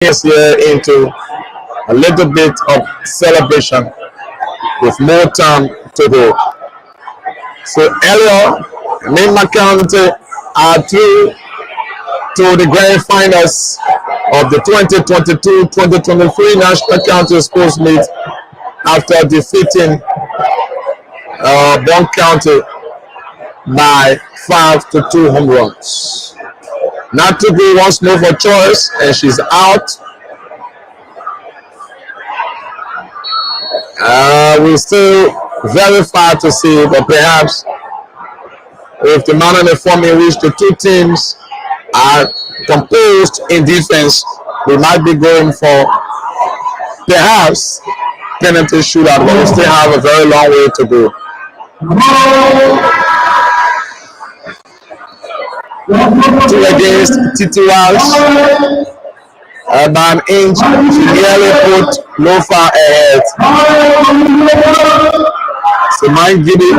Yes, here into a little bit of celebration with more time to go. So earlier, Nima County are through to the grand finals of the 2022-2023 National County Sports Meet after defeating Bon County by 5-2 home runs. Not to go once more for choice, and she's out. We're still very far to see, but perhaps with the manner and the form in which the two teams are composed in defense, we might be going for perhaps penalty shootout, but we still have a very long way to go. 2 against TTYs. By an inch, she nearly put Lofa ahead. So Margibi,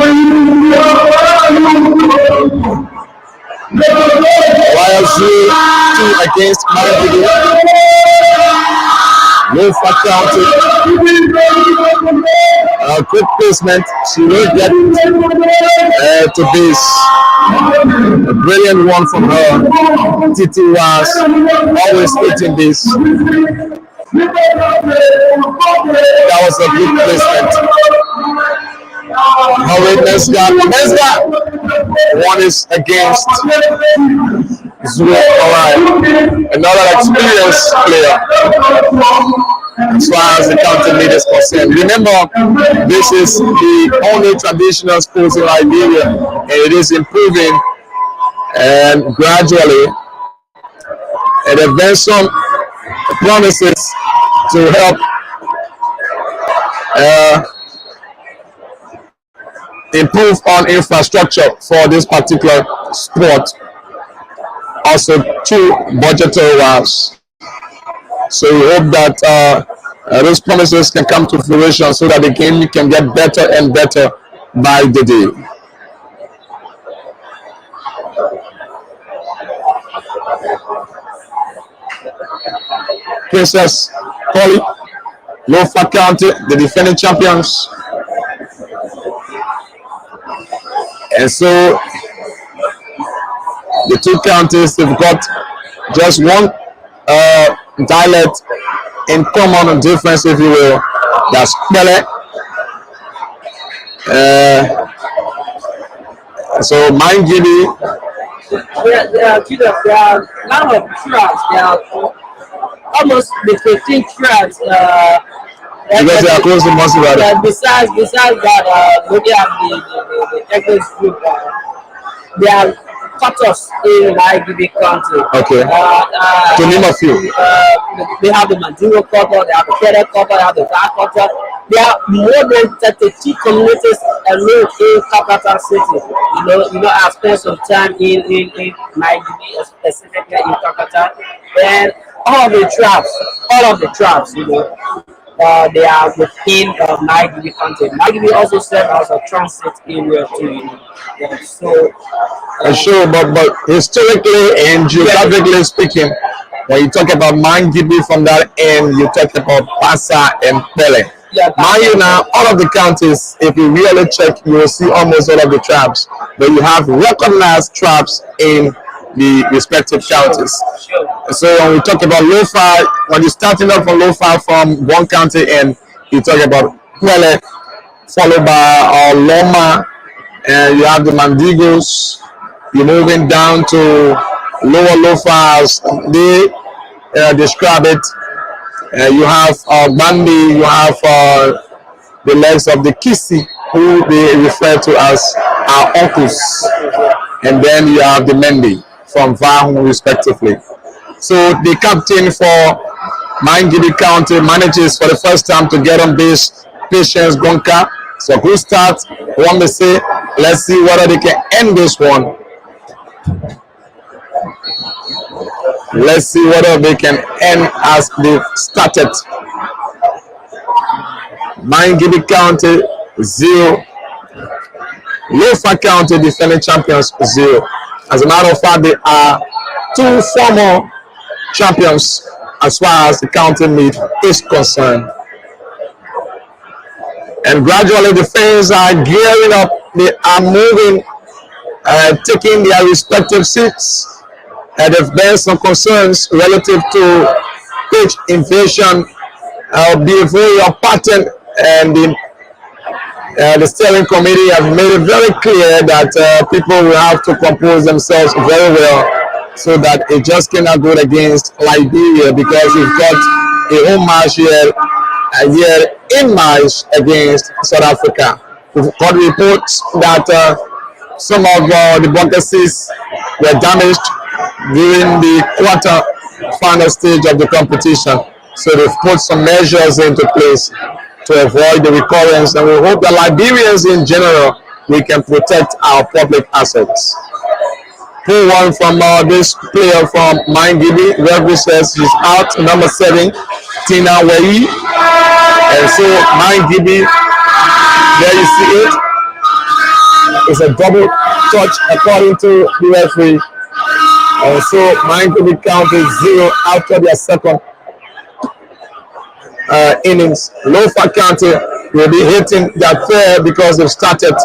YSU 2 against Margibi. Lofa counted. Quick placement, she will get to base. A brilliant one from her. Titi was always hitting this. That was a good placement. Nesga. One is against Zue Orion. Another experienced player as far as the county league is concerned. Remember, this is the only traditional sports in Liberia, and it is improving and gradually. And there have been some promises to help improve on infrastructure for this particular sport. Also, 2 budgetary wise. So we hope that those promises can come to fruition so that the game can get better and better by the day. Princess Polly, Lofa County, the defending champions. And so the two counties have got just one dialect in common and difference, if you will. That's Pele. So Margibi. There are a lot of tribes. There are almost the 15 tribes. Because they are close to Mosivada. Besides that, we have the ethnic group. They are cutters in Margibi County. Okay. To name a few. They have the Mandingo cutter, they have the Kere cutter, they have the Black cutter. There are more than 32 communities alone in Capital City. You know, I spent some time in Margibi, specifically in Capital, and all of the tribes, they are within Margibi County. Margibi also serves as a transit area too. So. Sure, but historically and geographically speaking, when you talk about Margibi from that end, you talk about Pasa and Pele. Mind you now, all of the counties, if you really check, you will see almost all of the tribes. But you have recognized tribes in the respective counties. So when we talk about Lofa, when you're starting up from Lofa from one county and you talk about Pele, followed by Loma, and you have the Mandigos. You're moving down to Lower Lofa as they describe it. You have Bandi, you have the legs of the Kisi, who they refer to as our uncles. And then you have the Mendi from Vahu, respectively. So the captain for Margibi County manages for the first time to get on base, Patience Gonka. So who starts? One may say, let's see whether they can end this one. Let's see whether they can end as they started. Margibi County 0, Lofa County defending champions 0. As a matter of fact, they are 2 former champions as far as the county meet is concerned. And gradually the fans are gearing up, they are moving, taking their respective seats. And if there's some concerns relative to pitch invasion, behavioral pattern, and the steering committee have made it very clear that people will have to compose themselves very well so that it just cannot go against Liberia, because we've got a home match here in March against South Africa. We've got reports that some of the buckets were damaged during the quarter final stage of the competition. So they've put some measures into place to avoid the recurrence, and we hope that Liberians in general, we can protect our public assets. Pull one from this player from Margibi. Referee says she's out. Number 7, Tina Wei. And so Margibi, there you see it. It's a double touch according to the referee. And so Margibi counted 0 after their second innings. Lofa County will be hitting their third because they've started.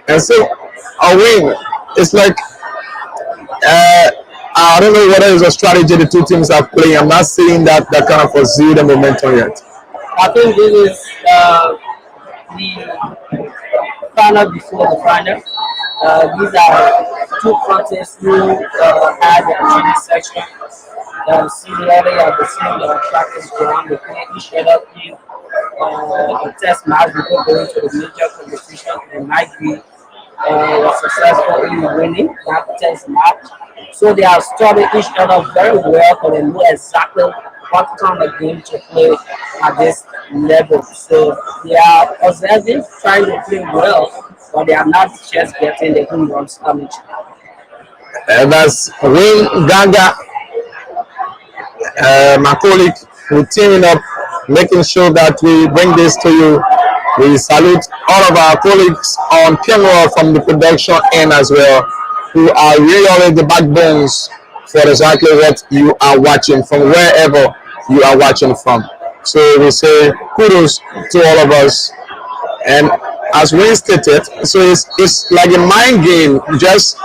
And so a win. It's like I don't know whether it's a strategy the two teams are playing. I'm not seeing that kind of foresee the momentum yet. I think this is the final before the final. These are two contests who had their training section. Similarly, at the same practice ground, they play each other in a test match before going to the major competition, and might be was successful in winning that test match. So they have studied each other very well, but they know exactly what kind of game to play at this level. So they are observing, trying to play well, but they are not just getting the home runs coming. And that's Wayne Ganga, my colleague, who teaming up, making sure that we bring this to you. We salute all of our colleagues on camera from the production end as well, who are really the backbones for exactly what you are watching from wherever you are watching from. So we say kudos to all of us. And as we stated, so it's like a mind game, just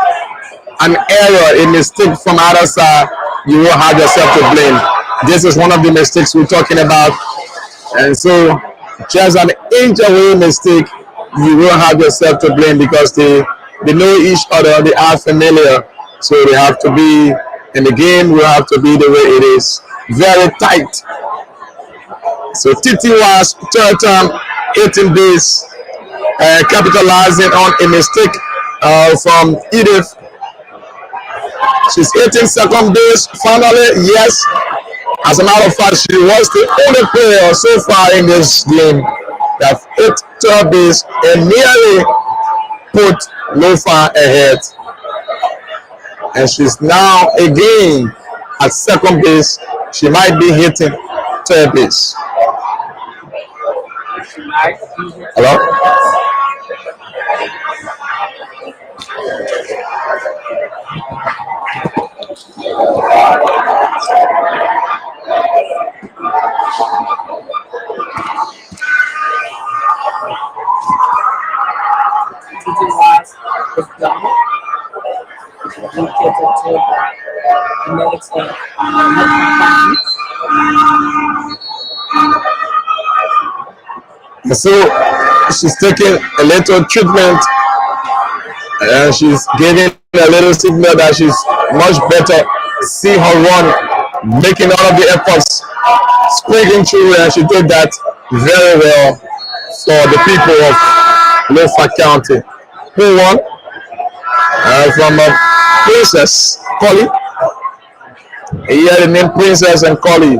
an error, a mistake from either side, you will have yourself to blame. This is one of the mistakes we're talking about. And so just an inch away mistake, you will have yourself to blame, because they know each other, they are familiar. So they have to be in the game, will have to be the way it is. Very tight. So Titi was third time, 18 days, capitalizing on a mistake from Edith. She's 18 second base finally, yes. As a matter of fact, she was the only player so far in this game that hit third base and nearly put Lofa ahead. And she's now again at second base. She might be hitting third base. Hello? So she's taking a little treatment, and she's giving a little signal that she's much better. See her run, making all of the efforts, squeaking through, and she did that very well for the people of Lofa County. Who won? From Princess Collie. Here the name Princess and Collie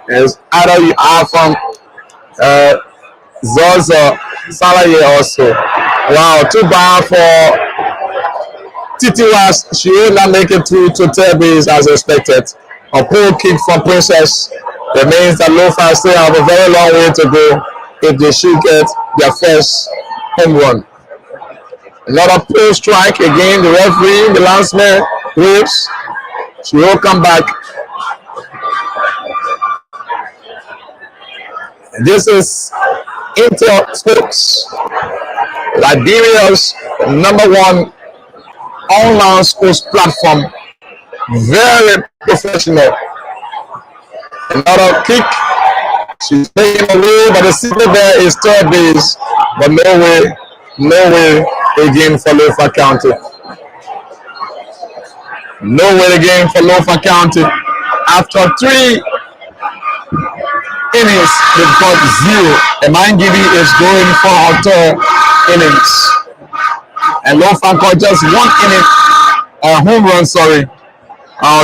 is either you are from Zozo Salaye also. Wow, too bad for Titi was. She will not make it through to third base as expected. A poor kick from Princess. That means that Lofa still have a very long way to go if they should get their first home run. Another pull strike again. The referee, the landsman, waves. She will come back. This is InterSports, Liberia's #1 online sports platform. Very professional. Another kick. She's taking away, but the signal there is third base. But no way again for Lofa County. No way again for Lofa County. After 3 innings, they've got 0. And Margibi is going for her third innings. And Lofa got just 1 inning, a home run,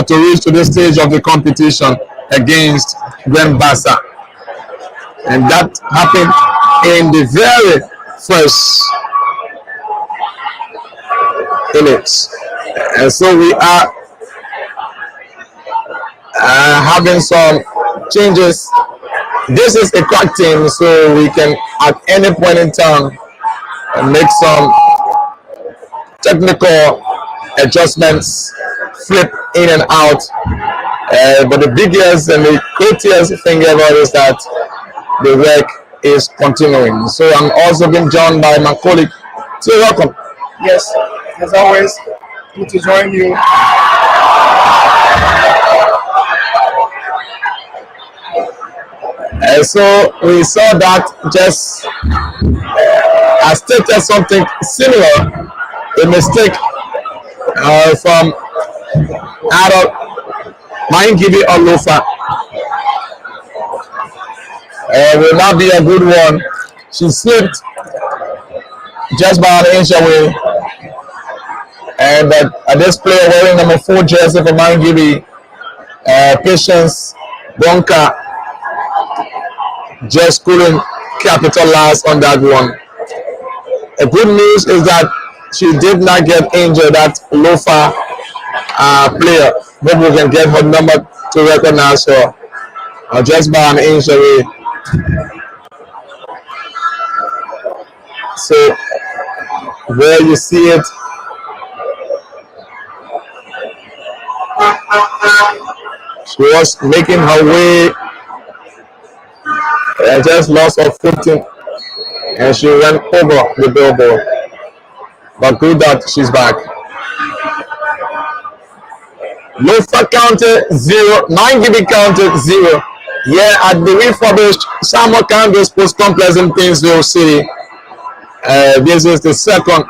to reach to this stage of the competition against Grand Bassa. And that happened in the very first innings. And so we are having some changes. This is a crack team, so we can at any point in time make some technical adjustments, flip in and out. But the biggest and the greatest thing ever is that the work is continuing. So I'm also being joined by my colleague. So welcome. Yes, as always, good to join you. So we saw that just I stated something similar, a mistake from either Margibi or Lofa. Will not be a good one. She slipped just by an inch away. And this player wearing number 4 jersey for Margibi, Patience Bonka, just couldn't capitalize on that one. The good news is that she did not get injured, that Lofa player. Maybe we can get her number to recognize her just by an inch away. So where you see it, she was making her way, just lost her footing, and she went over the billboard. But good that she's back. Lofa County 0, Margibi County 0. Yeah, at the refurbished Samuel County Sports Complex in Painesville City. This is the second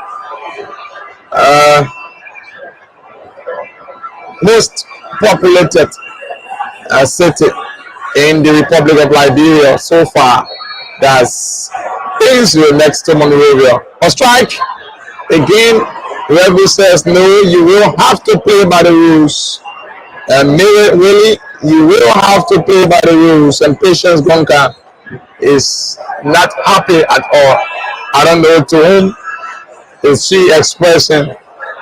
most populated city in the Republic of Liberia so far. That's Painesville next to Monrovia. A strike again. Referee says no, you will have to play by the rules. And really, you will have to play by the rules. And Patience Gonka is not happy at all. I don't know to whom is she expressing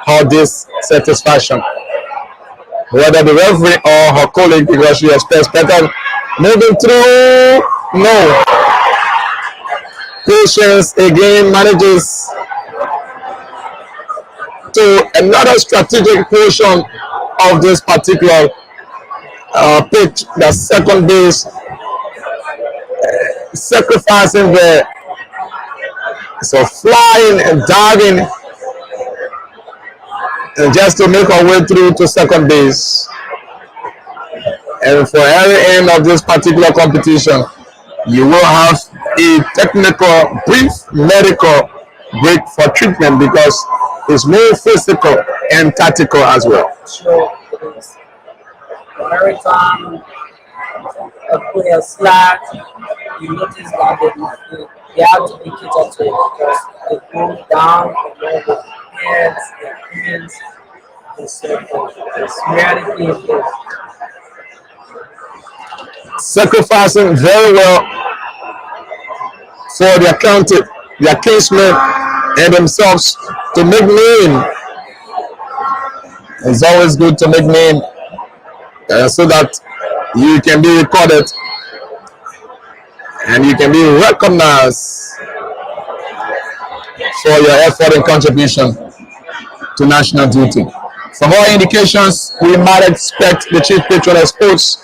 her dissatisfaction. Whether the referee or her colleague, because she expects better. Moving through, no. Patience again manages to another strategic portion of this particular pitch, the second base, sacrificing the flying and diving just to make our way through to second base. And for every end of this particular competition, you will have a technical, brief medical break for treatment, because it's more physical and tactical as well. Sure, it is. Every time a player slack, you notice that they have to be catered to it, because they go down, the heads, their hands, and so forth. It's really painful. Sacrificing very well for their county, their kinsmen, and themselves to make name. It's always good to make name so that you can be recorded and you can be recognized for your effort and contribution to national duty. From all indications, we might expect the chief patron of sports,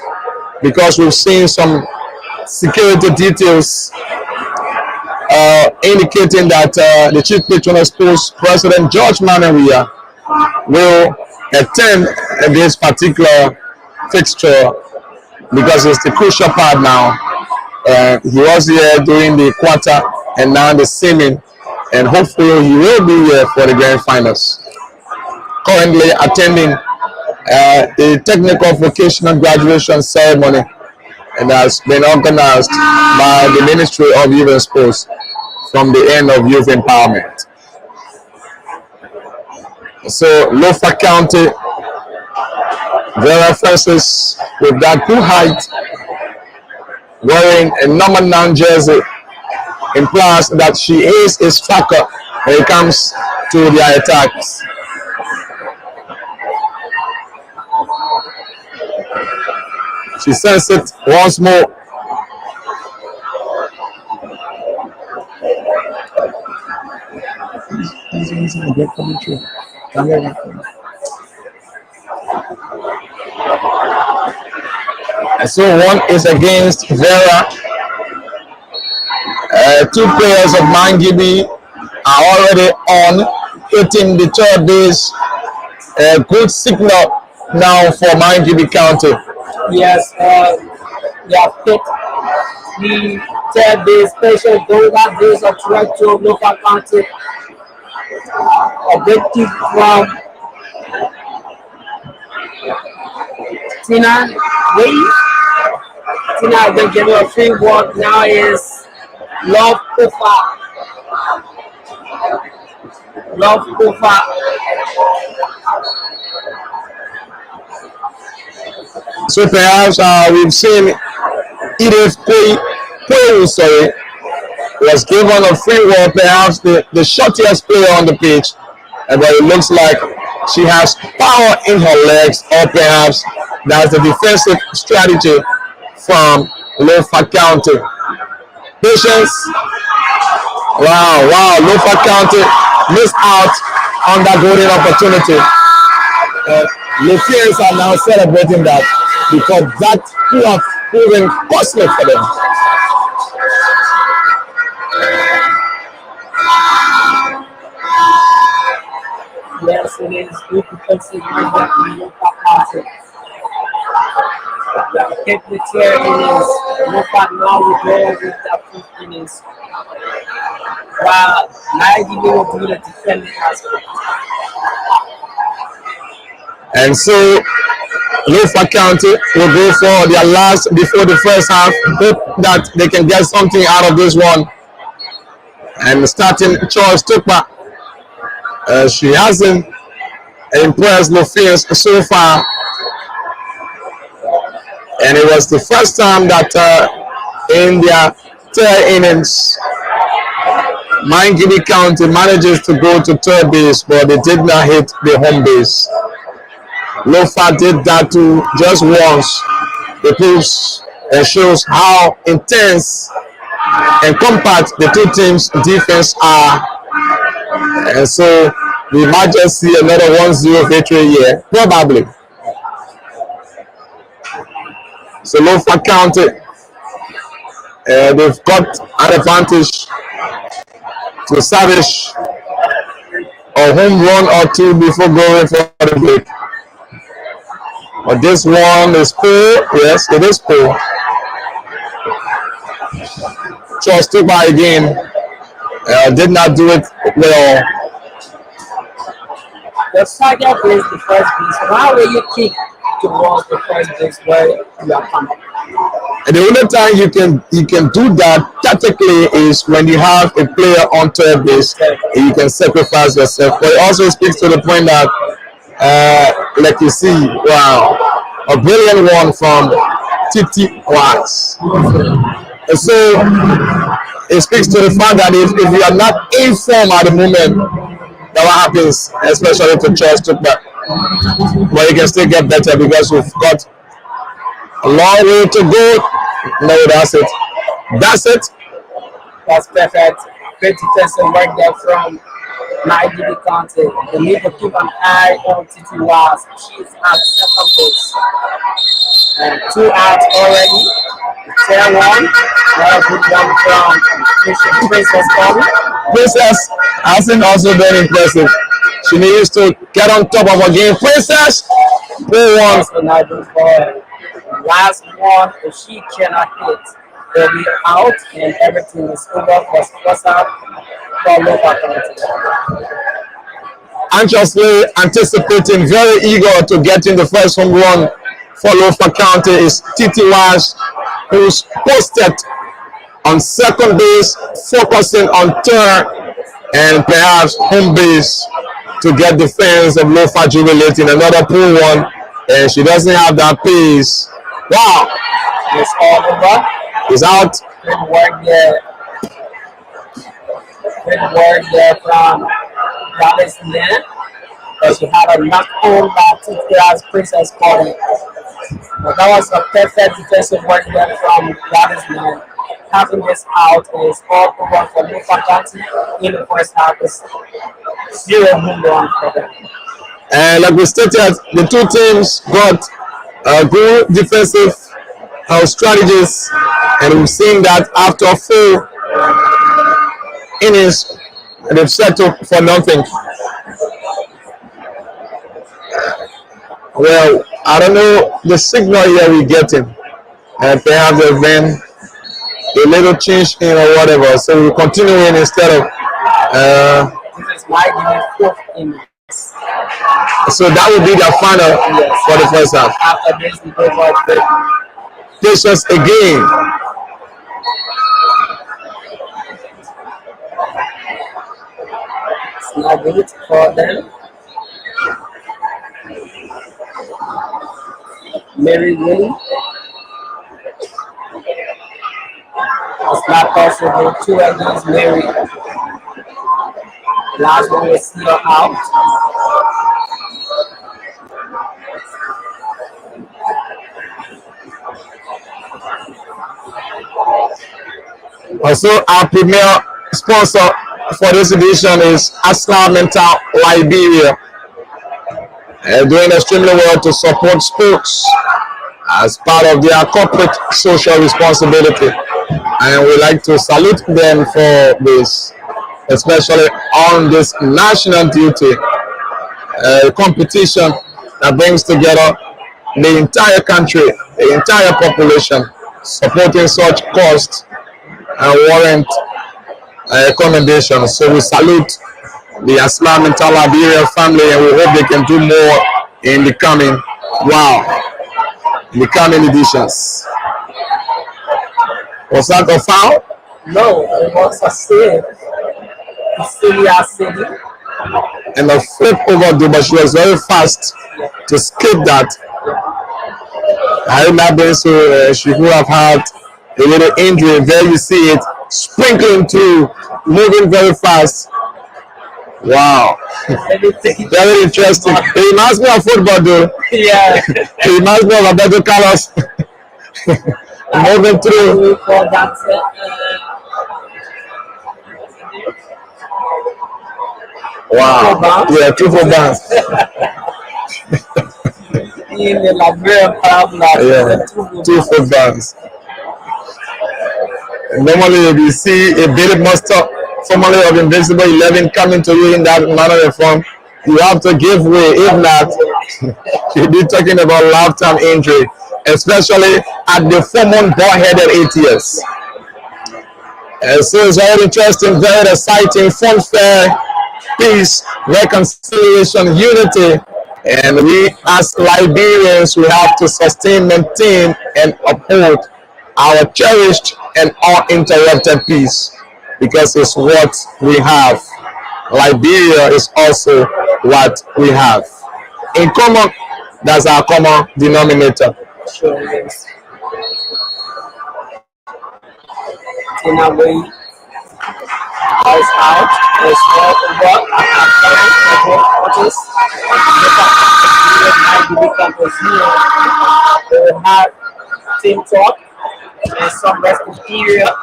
because we've seen some security details indicating that the Chief Patron Sports President George Manawia will attend this particular fixture because it's the crucial part now. He was here during the quarter and now the semi, and hopefully he will be here for the grand finals. Currently attending the technical vocational graduation ceremony, and has been organized by the Ministry of Youth and Sports from the end of youth empowerment. So Lofa County, Vera Francis with that good height, wearing a number 9 jersey, implies that she is a striker when it comes to their attacks. She sends it once more. And so one is against Vera. 2 players of Margibi are already on, hitting the third base. A good signal now for Margibi County. Yes, they have picked the third base special Donga base of Toronto, Lofa County. A great kick from Tina Wade. Tina again gave a free walk. Now is Lofa. So perhaps we've seen Edith Kwe, was given a free roll, perhaps the shortest player on the pitch, but it looks like she has power in her legs, or perhaps that's the defensive strategy from Lofa County. Patience. Wow, Lofa County missed out on that golden opportunity. Lofians are now celebrating that because that could have proven costly for them. Yes, it is good defensive movement from Lofa County. The hit the chair innings. Lofa now will go with the 5th innings. While Margibi will do the defending aspect. And so Lofa County will go for their last before the first half. Hope that they can get something out of this one. And starting Charles Tupa, she hasn't impressed Lofians so far. And it was the first time that in their 3rd innings, Margibi County manages to go to 3rd base, but they did not hit the home base. Lofa did that too just once. It proves and shows how intense and compact the two teams' defense are. And so we might just see another 1-0 victory here, probably. So Lofa County, they've got an advantage to establish a home run or two before going for the break. But this one is poor. Yes, it is poor. Charles Tuba again did not do it well. The striker plays the first base. How will you kick towards the first base where you are coming? And the only time you can do that tactically is when you have a player on 3rd base. You can sacrifice yourself. But it also speaks to the point that, like you see, wow, a brilliant one from Titi Watts. And so it speaks to the fact that if you are not in form at the moment, that what happens, especially to Charles Tupa. But you can still get better because we've got a long way to go. No, that's it. That's perfect. Great defensive work there from Margibi County. They need to keep an eye on Titi Watts. She's at 2nd base. And 2 outs already. Fair one. Good one from Princess Tommy. Princess hasn't also been impressive. She needs to get on top of her game. Princess, pull one. Also not good for last one. If she cannot hit, they'll be out and everything is over for Scossa for Lofa County. Anxiously anticipating, very eager to get in the first home run for Lofa County is Titi Wash, who's posted on second base, focusing on third and perhaps home base to get the fans of Lofa jubilating. Another pull one, and she doesn't have that pace. Wow! It's all over. It's out. Good work there. Good work there from Dallas Lynn. But she had a knock home by Titia's Princess Party. But that was a perfect defensive work there from Dallas Lynn. Having this out is all over for Lofa County in the first half. It's 0 home run for them. And like we stated, the two teams got good defensive strategies, and we've seen that after 4 innings, they've settled for nothing. Well, I don't know the signal here we're getting, and perhaps there's been a little change in or whatever, so we'll continue in instead of. This is my game 4th inning. So that would be the final for the first half. After this, we go for a break. Patience again. It's not good for them. Mary winning. It's not possible. 2 against Mary. Last one was still out. Also, our premier sponsor for this edition is Aslam Mental Liberia, doing extremely well to support sports as part of their corporate social responsibility, and we like to salute them for this, especially on this national duty competition that brings together the entire country, the entire population, supporting such costs and warrant commendation. So we salute the Aslam Mental Liberia family, and we hope they can do more in the coming editions. Was that a foul? No, it was a save. Celia City. And the flip over, but she was very fast to skip that. I remember, so she would have had a little injury. There you see it sprinkling through, moving very fast. Wow, very interesting. It reminds me of football, though. Yeah. It reminds me of Roberto Carlos moving through. Wow, yeah, 2 for bounce. In the Liberia Pabla, Yeah, 2 for bounce. Normally, if you see a Billy Monster, formerly of Invincible 11, coming to you in that manner and form, you have to give way. If not, you'll be talking about lifetime injury, especially at the former ball-headed 8 years. So it's very interesting, very exciting, fun, fair, peace, reconciliation, unity. And we as Liberians, we have to sustain, maintain, and uphold our cherished and uninterrupted peace, because it's what we have. Liberia is also what we have. In common, that's our common denominator. Sure, yes. Tina Way is out. There's all over. They will have team talk and some rest of period.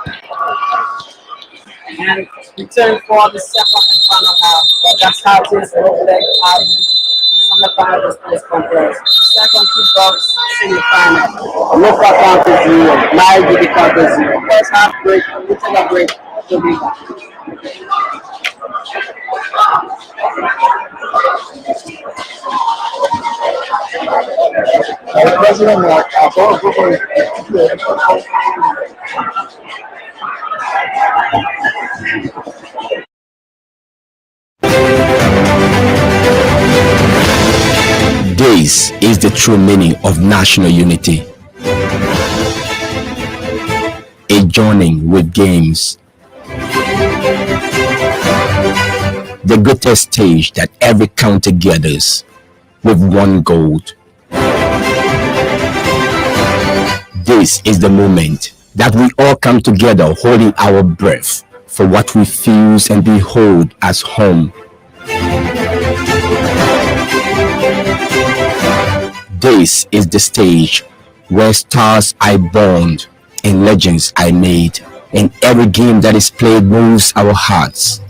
And return for the second and final half. But that's how it is. Sometimes this place compares. second kickball semi-final. Lofa counted 0, Margibi counted 0. First half break, we take a break. We'll be back. This is the true meaning of national unity. A journey with games. The greatest stage that every county gathers with one goal. This is the moment that we all come together holding our breath for what we feel and behold as home. This is the stage where stars are born and legends are made, and every game that is played moves our hearts.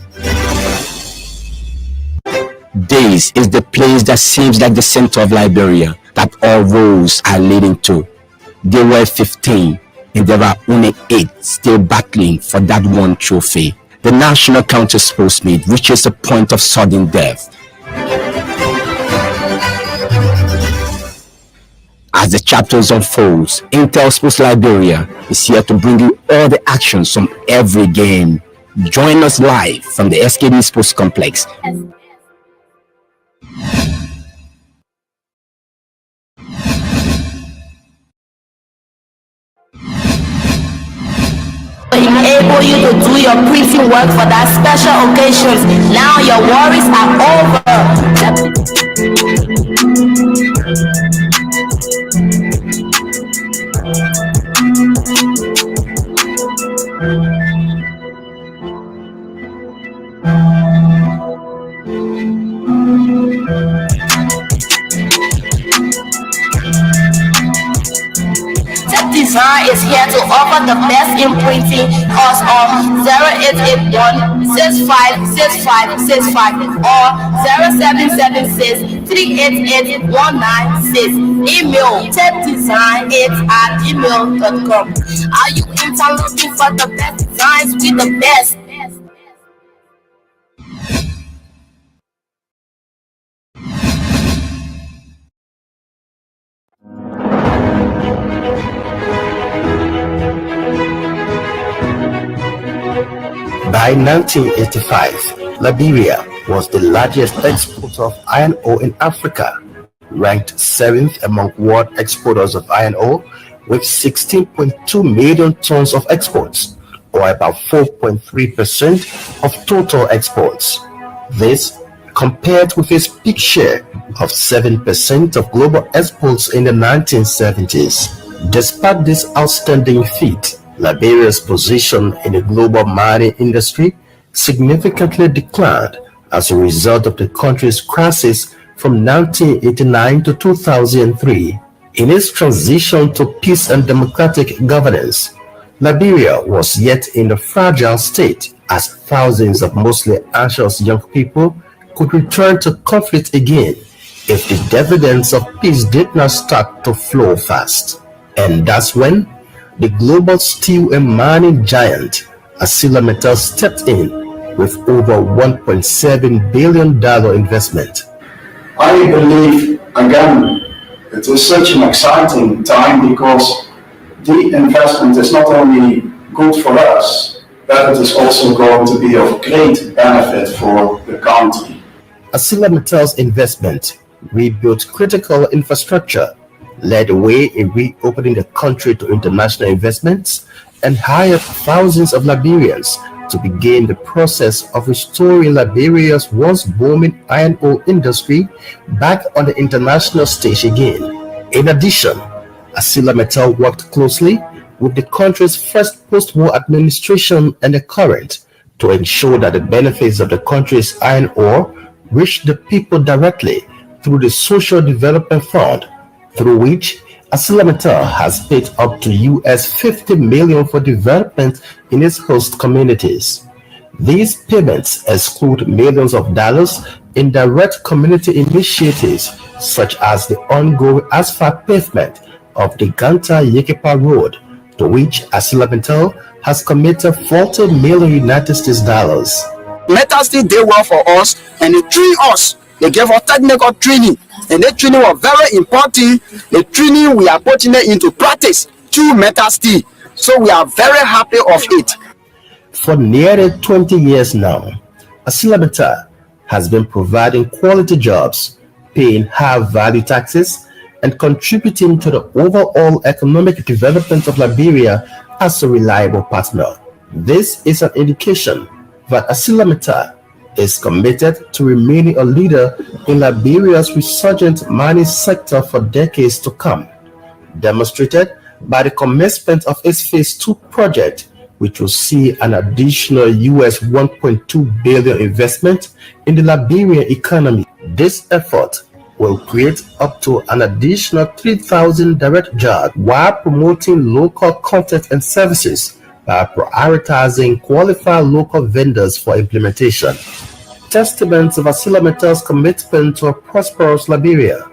This is the place that seems like the center of Liberia that all roads are leading to. There were 15 and there are only 8 still battling for that one trophy. The national counter sports meet reaches a point of sudden death. As the chapters unfolds, InterSports Liberia is here to bring you all the actions from every game. Join us live from the SKD Sports Complex. Enable you to do your printing work for that special occasions. Now your worries are Design is here to offer the best in printing. Us on 0881 656565 or 0776 388 196. Email techdesign8@gmail.com. Are you looking for the best designs with the best? By 1985, Liberia was the largest exporter of iron ore in Africa, ranked 7th among world exporters of iron ore with 16.2 million tons of exports, or about 4.3% of total exports. This compared with its peak share of 7% of global exports in the 1970s. Despite this outstanding feat, Liberia's position in the global mining industry significantly declined as a result of the country's crisis from 1989 to 2003. In its transition to peace and democratic governance, Liberia was yet in a fragile state as thousands of mostly anxious young people could return to conflict again if the dividends of peace did not start to flow fast. And that's when the global steel and mining giant ArcelorMittal stepped in with over $1.7 billion investment. I believe, again, it is such an exciting time because the investment is not only good for us, but it is also going to be of great benefit for the country. ArcelorMittal's investment rebuilt critical infrastructure, led the way in reopening the country to international investments, and hired thousands of Liberians to begin the process of restoring Liberia's once booming iron ore industry back on the international stage again. In addition, ArcelorMittal worked closely with the country's first post-war administration and the current to ensure that the benefits of the country's iron ore reached the people directly through the Social Development Fund, through which ArcelorMittal has paid up to US $50 million for development in its host communities. These payments exclude millions of dollars in direct community initiatives such as the ongoing asphalt pavement of the Ganta-Yekepa Road, to which ArcelorMittal has committed $40 million United States dollars. Metal Steel did well for us, and they trained us. They gave us technical training, and that training was very important. The training we are putting it into practice through Metal Steel, so we are very happy of it. For nearly 20 years now, ArcelorMittal has been providing quality jobs, paying high-value taxes, and contributing to the overall economic development of Liberia as a reliable partner. This is an indication that ArcelorMittal is committed to remaining a leader in Liberia's resurgent mining sector for decades to come, demonstrated by the commencement of its Phase 2 project, which will see an additional US $1.2 billion investment in the Liberian economy. This effort will create up to an additional 3,000 direct jobs while promoting local content and services by prioritizing qualified local vendors for implementation. Testaments of ArcelorMittal's commitment to a prosperous Liberia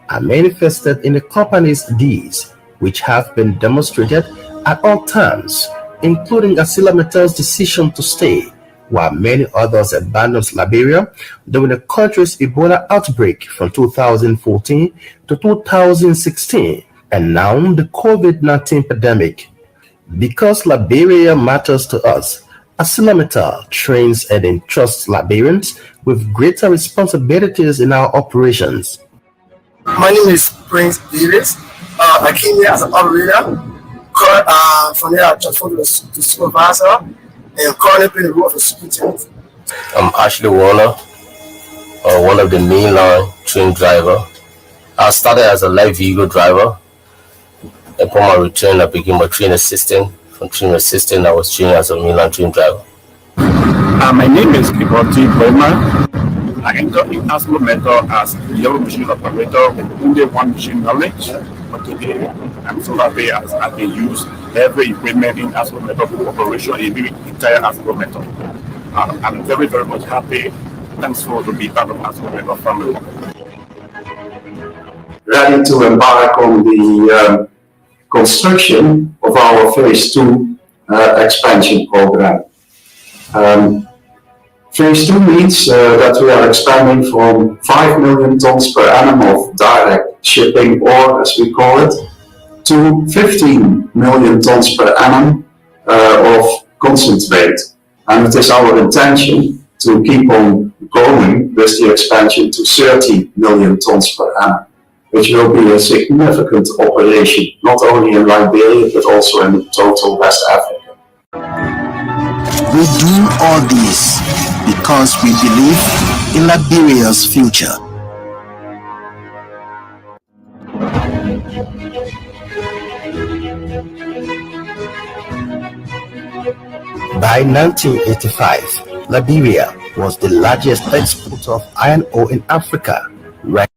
are manifested in the company's deeds, which have been demonstrated at all times, including ArcelorMittal's decision to stay, while many others abandoned Liberia during the country's Ebola outbreak from 2014 to 2016, and now the COVID-19 pandemic. Because Liberia matters to us, ArcelorMittal trains and entrusts Liberians with greater responsibilities in our operations. My name is Prince Davis. I came here as an operator. From there, I transferred to supervisor and currently playing the role of a superintendent. I'm Ashley Warner, one of the mainline train driver. I started as a light vehicle driver. Upon my return, I became a train assistant. From train assistant, I was trained as a mainline train driver. My name is Kickball Margibi. I entered in ArcelorMittal as a yellow machine operator with only one machine knowledge. But today, I'm so happy as I can use every equipment in ArcelorMittal operation in the entire ArcelorMittal. I'm very, very much happy. Thanks for to be part of ArcelorMittal family. Ready to embark on the construction of our Phase 2 expansion program. Phase 2 means that we are expanding from 5 million tons per annum of direct shipping ore, as we call it, to 15 million tons per annum of concentrate. And it is our intention to keep on going with the expansion to 30 million tons per annum, which will be a significant operation, not only in Liberia, but also in total West Africa. We do all this because we believe in Liberia's future. By 1985, Liberia was the largest exporter of iron ore in Africa, ranked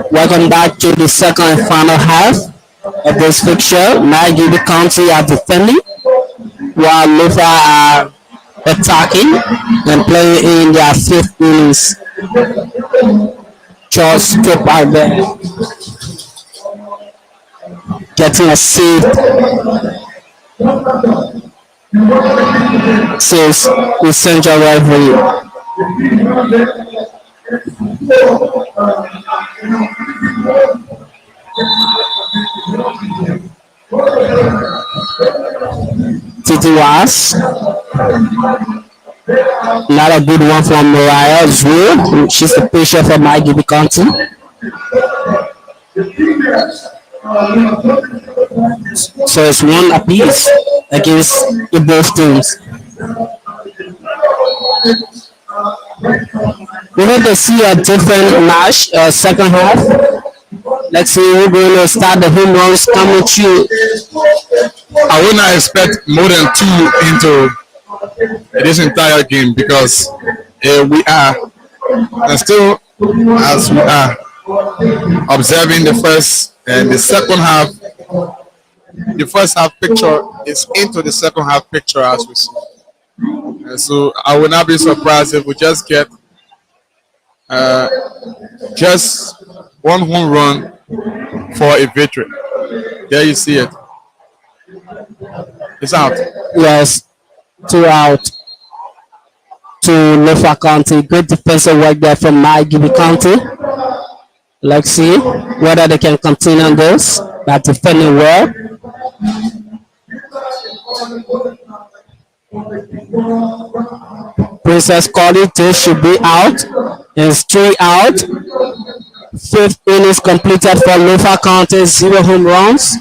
Welcome back to the second and final half of this fixture. Margibi County are defending while Lofa are attacking and playing in their fifth innings. Charles Strip out there getting a saves with central referee. Titi Was, not a good one from Mariah Zwu. She's the pitcher for Margibi County. So it's one apiece against the both teams. We hope to see a different match second half. Let's see who's going to start the home runs coming through. I would not expect more than two into this entire game because we are still, as we are observing the first and the second half. The first half picture is into the second half picture as we see. And so I will not be surprised if we just get just one home run for a victory. There you see it. It's out. Yes, 2 out to Lofa County. Good defensive work there from Margibi County. Let's see whether they can continue on this by defending well. Princess College should be out. It's 3 out. Fifth innings completed for Lofa County, 0 home runs.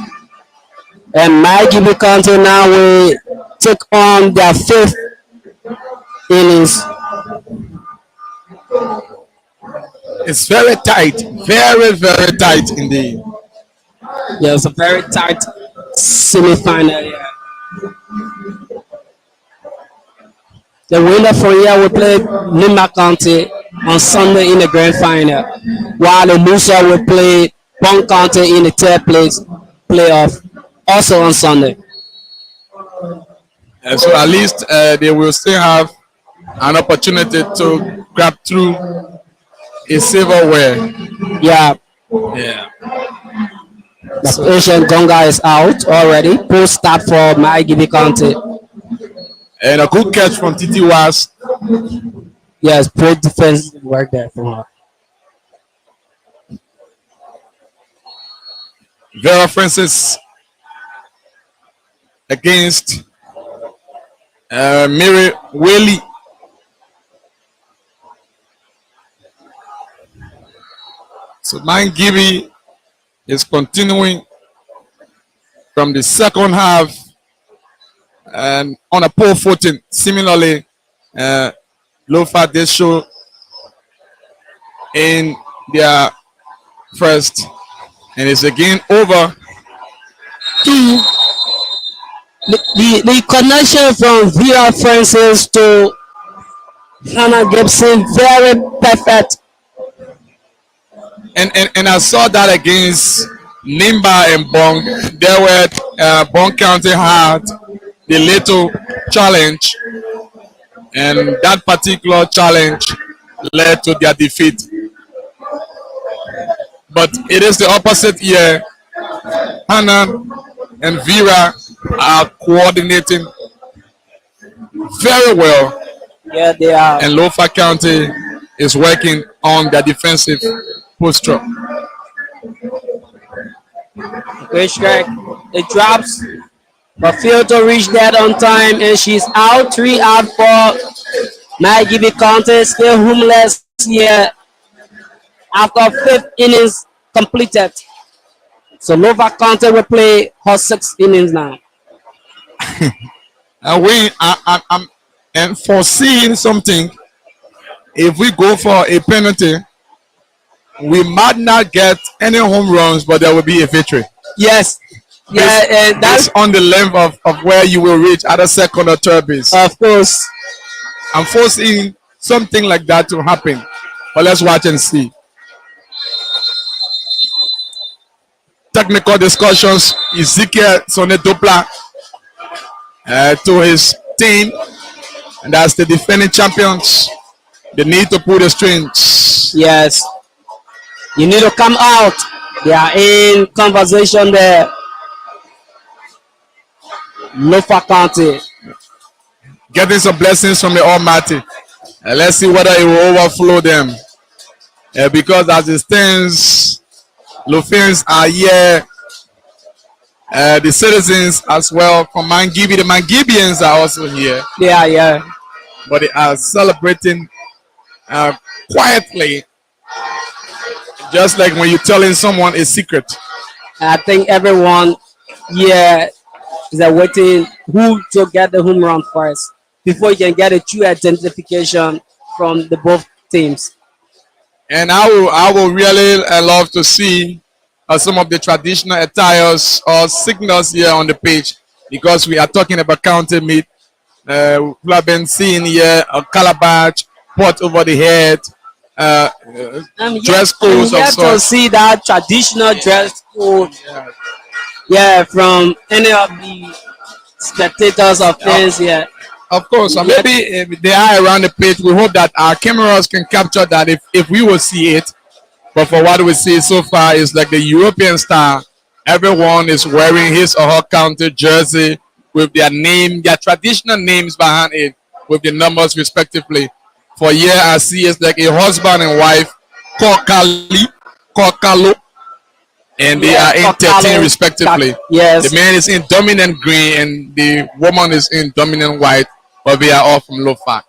And Margibi County now will take on their fifth innings. It's very tight, very, very tight indeed. Yeah, it's a very tight semi-final here. The winner for here will play Lima County on Sunday in the grand final, while the loser will play Pong County in the third place playoff, also on Sunday. And so at least they will still have an opportunity to grab through a silverware. Yeah. Yeah. The Asian Gonga is out already. Post start for Margibi County. And a good catch from Titi Was. Yes, great defensive work there from her. Vera Francis against Mary Whaley. So Margibi is continuing from the second half and on a poor footing. Similarly, Lofa did show in their first, and it's again over. The connection from Vera Francis to Hannah Gibson, very perfect. And I saw that against Nimba and Bong. There were Bong County had the little challenge, and that particular challenge led to their defeat. But it is the opposite here. Hannah and Vera are coordinating very well. Yeah, they are. And Lofa County is working on their defensive posture. Great strike. It drops, but failed to reach that on time, and she's out. 3 out for Margibi County, still homeless here after 5th innings completed. So Lofa County will play her 6th innings now. I'm foreseeing something. If we go for a penalty, we might not get any home runs, but there will be a victory. Yes. Yeah, that's on the length of where you will reach at a second or third base. Of course. I'm foreseeing something like that to happen. But let's watch and see. Technical discussions. Ezekiel Sonetopla to his team, and that's the defending champions. They need to pull the strings. Yes. You need to come out. They are in conversation there. Lofa County. Getting some blessings from the Almighty. Let's see whether it will overflow them. Because as it stands, Lofans are here. The citizens as well from Margibi. The Margibians are also here. They are here. But they are celebrating quietly. Just like when you're telling someone a secret. I think everyone here is waiting who to get the home run first before you can get a true identification from the both teams. And I will really love to see some of the traditional attires or signals here on the page, because we are talking about county meet. We have been seeing here a calabash, pot over the head, dress codes. You have to see that traditional dress code. Yeah, from any of the spectators of things here. Of course, maybe if they are around the page, we hope that our cameras can capture that if we will see it. But for what we see so far is like the European style. Everyone is wearing his or her county jersey with their name, their traditional names behind it, with the numbers respectively. For here, I see it's like a husband and wife, Kokalo, and they are in 13 respectively. Yes. The man is in dominant green and the woman is in dominant white, but they are all from Lofa.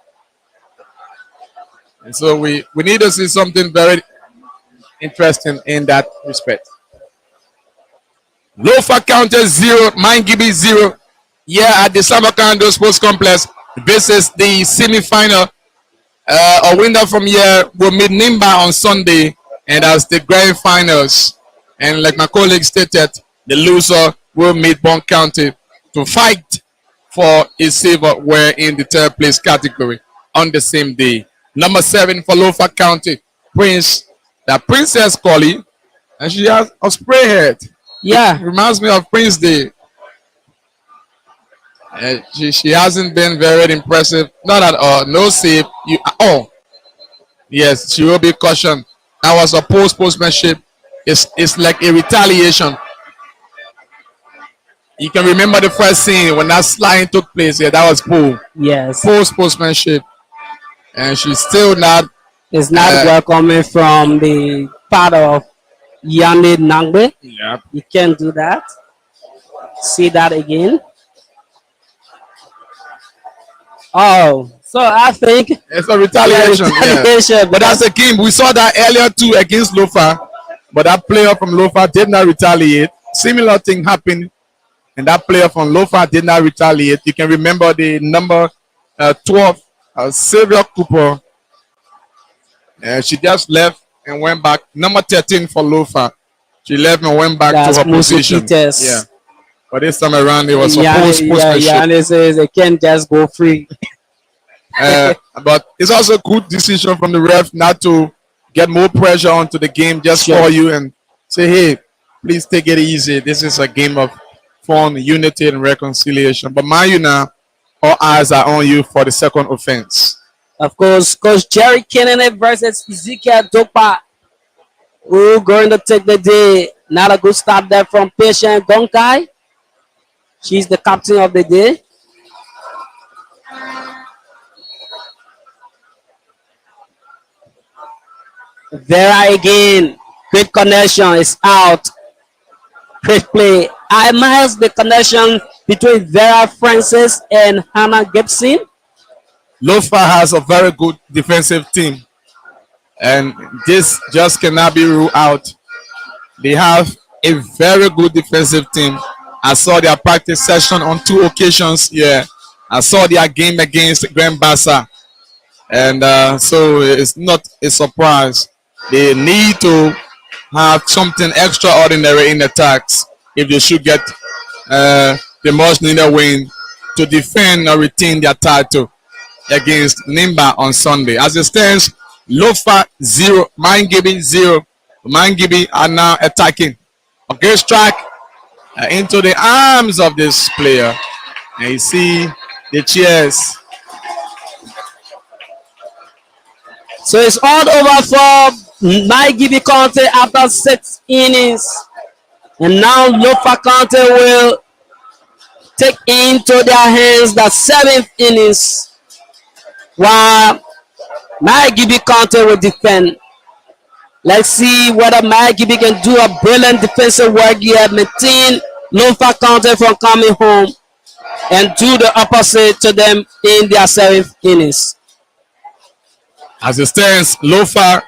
And so we need to see something very interesting in that respect. Lofa County 0, Margibi 0. Yeah, at the Samarkand Sports Complex. This is the semi-final. A winner from here will meet Nimba on Sunday, and that's the grand finals. And like my colleague stated, the loser will meet Bond County to fight for a silverware in the third place category on the same day. Number 7 for Lofa County, Prince. The Princess Collie, and she has a spray head. Yeah. It reminds me of Prince Day. She hasn't been very impressive. Not at all. No save. Yes, she will be cautioned. That was a postmanship. It's like a retaliation. You can remember the first scene when that sliding took place. Yeah, that was Paul. Yes. Postmanship. And she's still not. It's not welcoming from the part of Yande Nangbe. Yeah. You can't do that. See that again. Oh, so I think it's a retaliation. Yeah. But that's a game. We saw that earlier too against Lofa. but that player from Lofa did not retaliate. Similar thing happened, and that player from Lofa did not retaliate. You can remember the number 12, Sylvia Cooper. She just left and went back. Number 13 for Lofa. She left and went back to her position. Yeah. But this time around, it was supposed sportsmanship. Yeah, and it says they can't just go free. But it's also a good decision from the ref not to get more pressure onto the game. Just call you and say, hey, please take it easy. This is a game of fun, unity, and reconciliation. But mind you now, all eyes are on you for the second offense. Of course, Coach Jerry Kennedy versus Ezekiel Dopa. Who going to take the day? Not a good start there from Patient Gonkai. She's the captain of the day. Vera again. Great connection is out. Great play. I admire the connection between Vera Francis and Hannah Gibson. Lofa has a very good defensive team, and this just cannot be ruled out. They have a very good defensive team. I saw their practice session on 2 occasions. Yeah, I saw their game against Grand Bassa, and so it's not a surprise. They need to have something extraordinary in attacks if they should get the most needed win to defend or retain their title against Nimba on Sunday. As it stands, Lofa 0, Margibi 0. Margibi are now attacking. Okay, strike into the arms of this player. And you see the cheers. So it's all over for Margibi County after 6 innings. And now Lofa County will take into their hands the 7th innings, while Margibi County will defend. Let's see whether Margibi can do a brilliant defensive work here, maintain Lofa County from coming home, and do the opposite to them in their 7th innings. As it stands, Lofa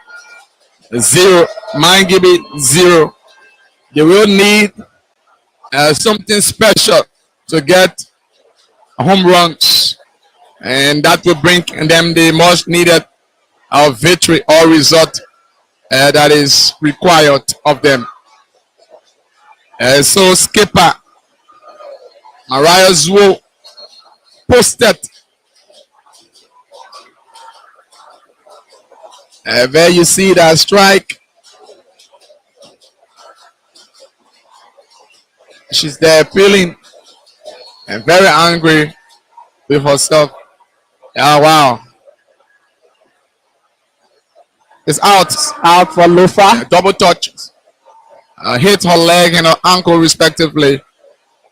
0, Margibi 0. They will need something special to get home runs, and that will bring them the most needed victory or result that is required of them. So skipper Mariah Zuo posted. There you see that strike. She's there feeling and very angry with herself. Oh, wow. It's out. It's out for Lofa. Double touch. Hit her leg and her ankle respectively.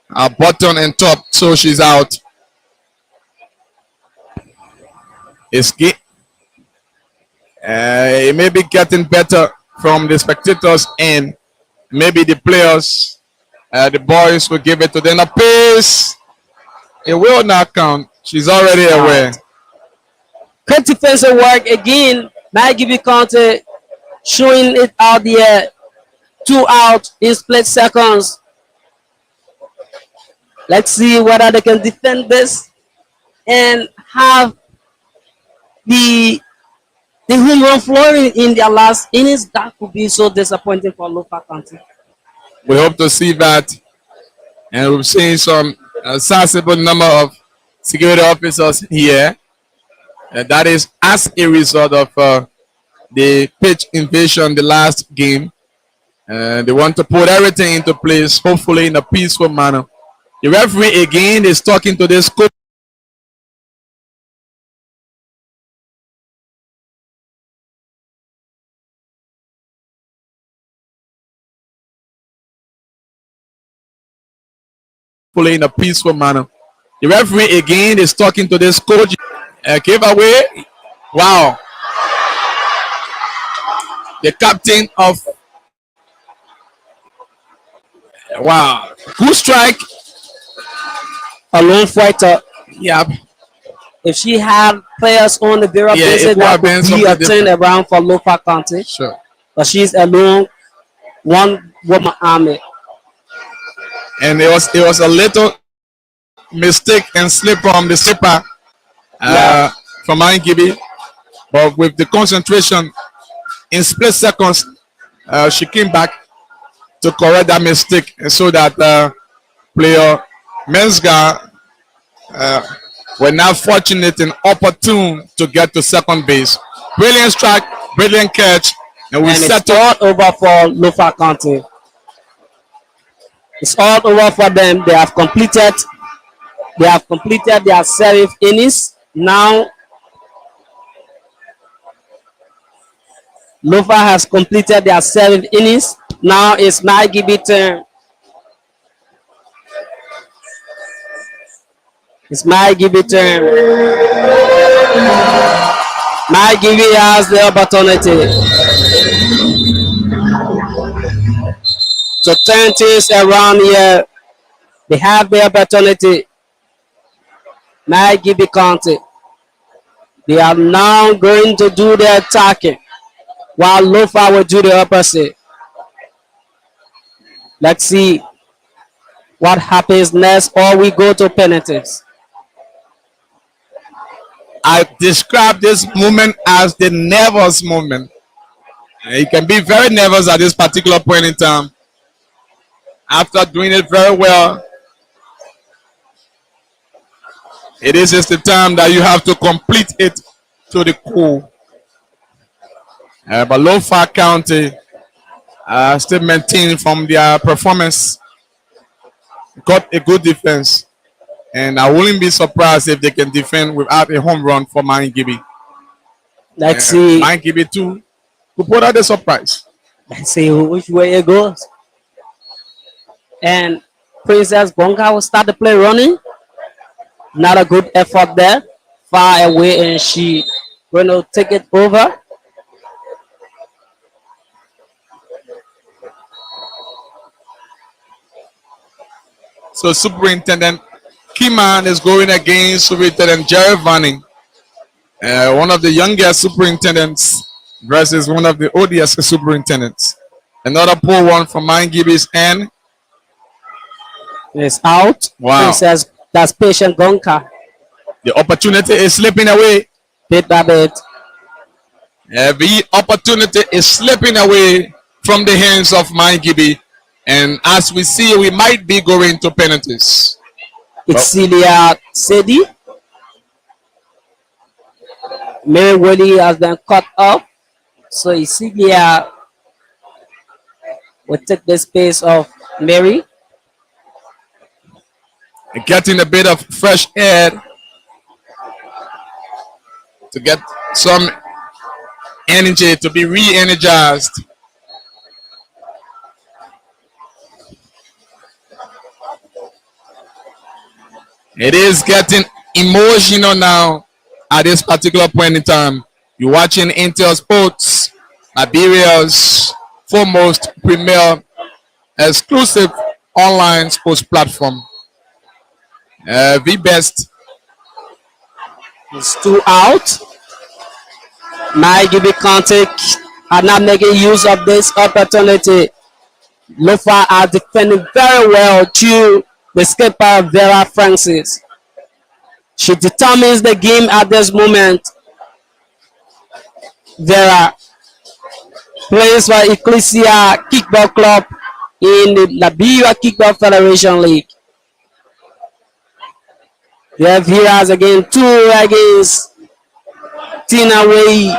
Bottom and top. So she's out. It may be getting better from the spectators and maybe the players. The boys will give it to them. A pace. It will not count. She's already aware. Good defensive work again. Margibi County showing it out there. 2 out in split seconds. Let's see whether they can defend this and have the home run flowing in their last innings. That could be so disappointing for Lofa County. We hope to see that, and we've seen some sizable number of security officers here. That is as a result of the pitch invasion the last game. They want to put everything into place, hopefully in a peaceful manner. The referee again is talking to this coach. In a peaceful manner. The referee again is talking to this coach. Giveaway. Wow. The captain of. Wow. Good strike. A lone fighter. Yep. If she had players on the Vera basis, that would be a turnaround for Lofa County. Sure. But she's alone. one woman army. And it was a little mistake and slip from the slipper from Margibi, but with the concentration in split seconds, she came back to correct that mistake, and so that player Mensga were now fortunate and opportune to get to second base. Brilliant strike, brilliant catch, and we it's all over for Lofa County. It's all over for them. They have completed their 7th innings. Now Lofa has completed their 7th innings. Now it's Margibi turn. It's Margibi turn. Margibi has the opportunity to turn things around here. They have the opportunity. Margibi County. They are now going to do their attacking, while Lofa will do the opposite. Let's see what happens next, or we go to penalties. I describe this moment as the nervous moment. You can be very nervous at this particular point in time. After doing it very well, it is just the time that you have to complete it to the core. But Lofa County still maintained from their performance, got a good defense, and I wouldn't be surprised if they can defend without a home run for Margibi. Let's see. Margibi too to put out a surprise. Let's see which way it goes. And Princess Bonga will start the play running. Not a good effort there. Far away, and she going to take it over. So Superintendent Kiman is going against Superintendent Jerry Vanning, one of the youngest superintendents versus one of the oldest superintendents. Another poor one from Margibi's end. It's out. Wow. Princess, that's Patient Gonka. The opportunity is slipping away. Bit by bit. The opportunity is slipping away from the hands of Margibi. And as we see, we might be going to penalties. It's Celia Sedi. Mary Willie has been cut off. So Celia will take the space of Mary. Getting a bit of fresh air to get some energy, to be re-energized. It is getting emotional now at this particular point in time. You're watching InterSports, Liberia's foremost premier exclusive online sports platform. The best. It's 2 out. Margibi County are not making use of this opportunity. Lofa are defending very well to the skipper Vera Francis. She determines the game at this moment. Vera plays for Ecclesia Kickball Club in the Liberia Kickball Federation League. We have Viras again, 2 against Tina Way.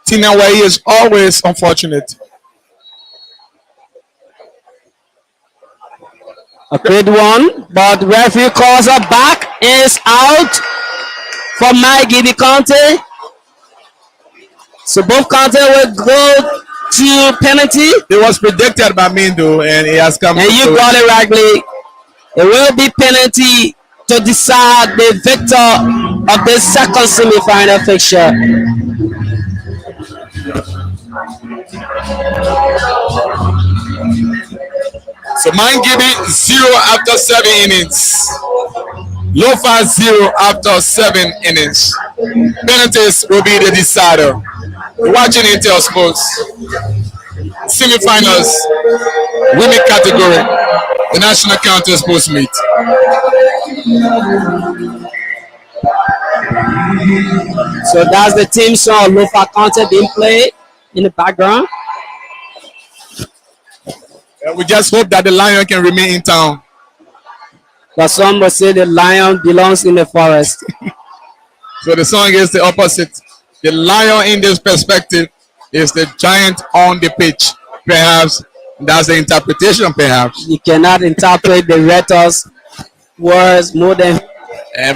Tina Way is always unfortunate. A good one, but referee calls her back. Is out for Margibi County. So both county will go to penalty. It was predicted by Mindo, and it has come. And you got it rightly. It will be penalty to decide the victor of the second semi-final fixture. So Margibi 0 after 7 innings. Lofa 0 after 7 innings. Penalties will be the decider. Watching InterSports semi-finals, women category, the national counter sports meet. So that's the team song Lofa County being played in the background. We just hope that the lion can remain in town. But some will say the lion belongs in the forest. So the song is the opposite. The lion in this perspective is the giant on the pitch. Perhaps that's the interpretation, perhaps. You cannot interpret the rhetor's words more than...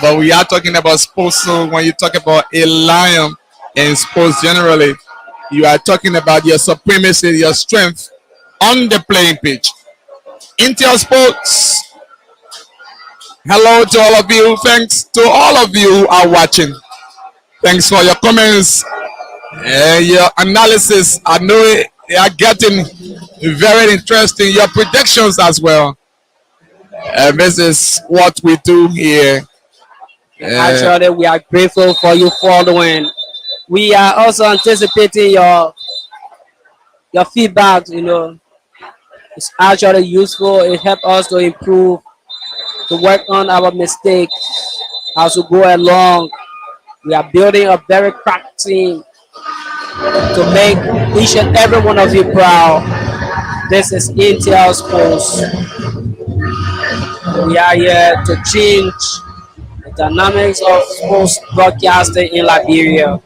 But we are talking about sports, so when you talk about a lion in sports generally, you are talking about your supremacy, your strength on the playing pitch. InterSports, hello to all of you. Thanks to all of you who are watching. Thanks for your comments and your analysis. I know they are getting very interesting. Your predictions as well. This is what we do here. Actually, we are grateful for you following. We are also anticipating your feedback. You know, it's actually useful. It helps us to improve, to work on our mistakes as we go along. We are building a very cracked team to make each and every one of you proud. This is InterSports. We are here to change the dynamics of sports broadcasting in Liberia.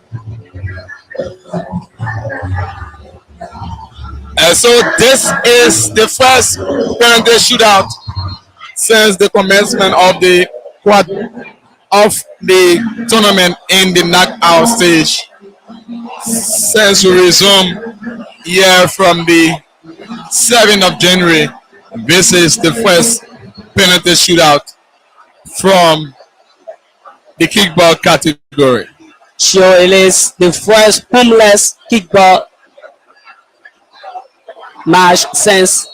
So this is the first penalty shootout since the commencement of the tournament in the knockout stage. Since we resumed here from the 7th of January, this is the first penalty shootout from the kickball category. Sure, it is the first homeless kickball match since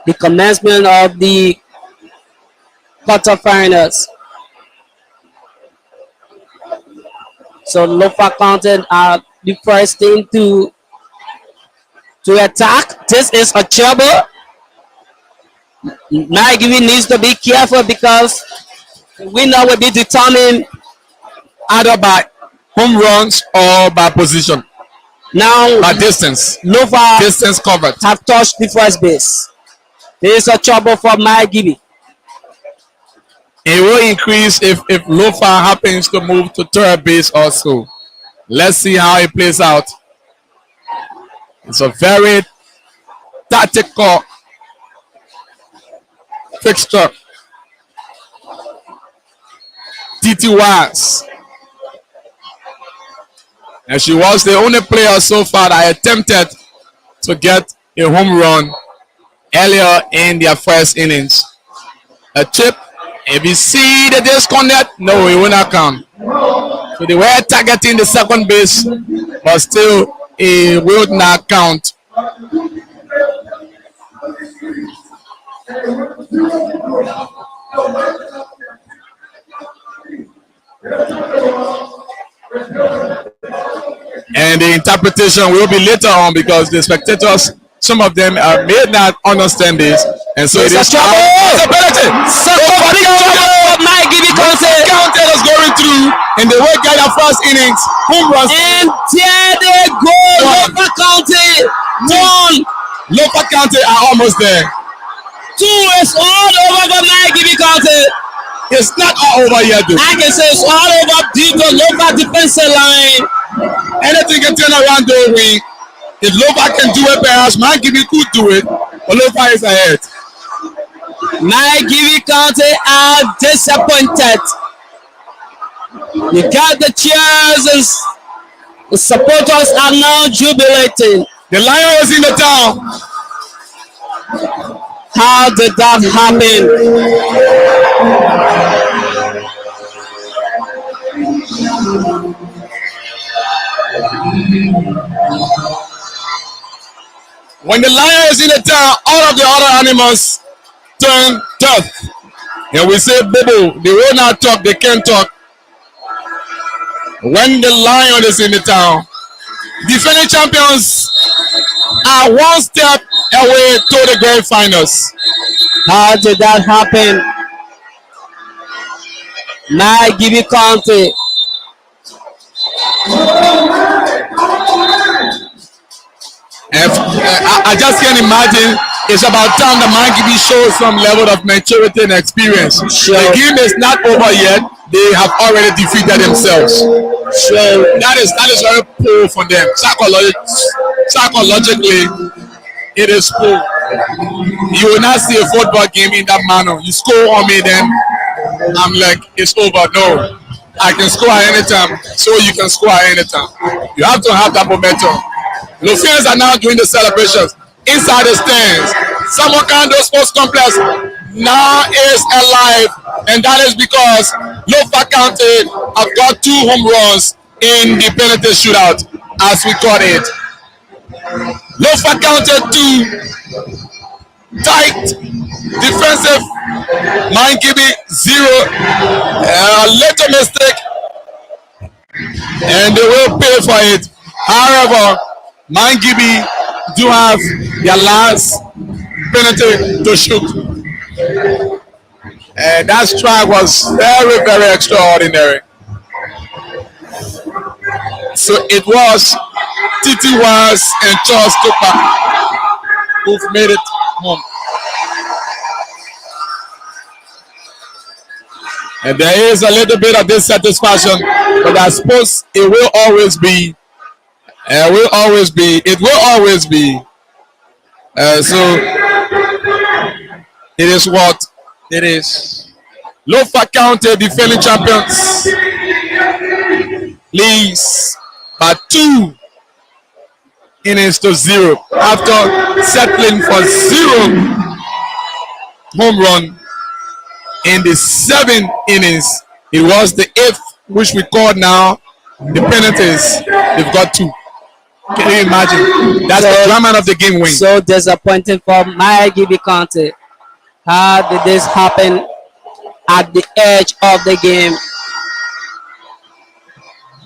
the commencement of the quarterfinals. So Lofa County are the first team to attack. This is a trouble. Margibi needs to be careful because the winner will be determined either by home runs or by position. Now by distance. Lofa distance covered have touched the first base. There is a trouble for Margibi. It will increase if Lofa happens to move to third base also. Let's see how it plays out. It's a very tactical fixture. TT Wise. And she was the only player so far that attempted to get a home run earlier in their first innings. A chip. If you see the disconnect, no, it will not count. So they were targeting the second base, but still it will not count. And the interpretation will be later on because the spectators, some of them may not understand this, and so it is trouble. Counted is going through, and they will get their first innings. Home runs. And there they go. Lofa County won. Lofa County are almost there. 2 is all over for Margibi County. It's not all over yet, though. I can say it's all over due to Lofa defensive line. Anything can turn around though. If Lofa can do it, perhaps Margibi could do it, but Lofa is ahead. Margibi County are disappointed. You got the cheers and the supporters are now jubilating. The lion is in the town. How did that happen? When the lion is in the town, all of the other animals turn tough. And we say, Bobo, they will not talk, they can't talk. When the lion is in the town, defending champions are one step away to the grand finals. How did that happen? Margibi County. I just can't imagine. It's about time that Margibi shows some level of maturity and experience. Sure. The game is not over yet. They have already defeated themselves. So that is very poor for them. Psychologically, it is poor. You will not see a football game in that manner. You score on me, then I'm like, it's over. No, I can score at any time, so you can score at any time. You have to have that momentum. Lofians are now doing the celebrations inside the stands. Samarkand Sports Complex now is alive, and that is because Lofa County have got 2 home runs in the penalty shootout, as we call it. Lofa County 2, tight defensive, Margibi 0, a little mistake, and they will pay for it. However, Margibi do have their last penalty to shoot. And that strike was very, very extraordinary. So it was Titi Was and Charles Tupa who've made it home. And there is a little bit of dissatisfaction, but I suppose it will always be. It will always be. So it is what it is. Lofa County defending champions leads by 2 innings to 0 after settling for 0 home run in the 7 innings. It was the 8th, which we call now the penalties. They've got 2. Can you imagine? That's the drama of the game win. So disappointing for Margibi County. How did this happen at the edge of the game?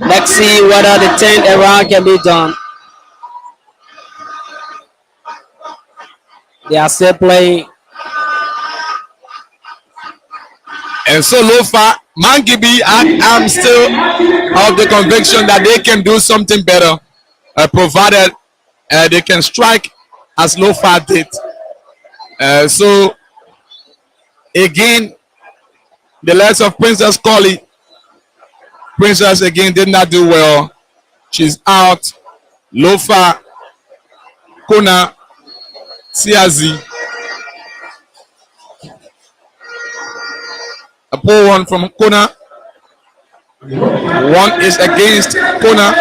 Let's see whether the 10th around can be done. They are still playing. And so Lofa, Margibi, I'm still of the conviction that they can do something better, provided they can strike as Lofa did. So again, the likes of Princess Colley. Princess again did not do well. She's out. Lofa, Kona, Siazi. A poor one from Kona. One is against Kona.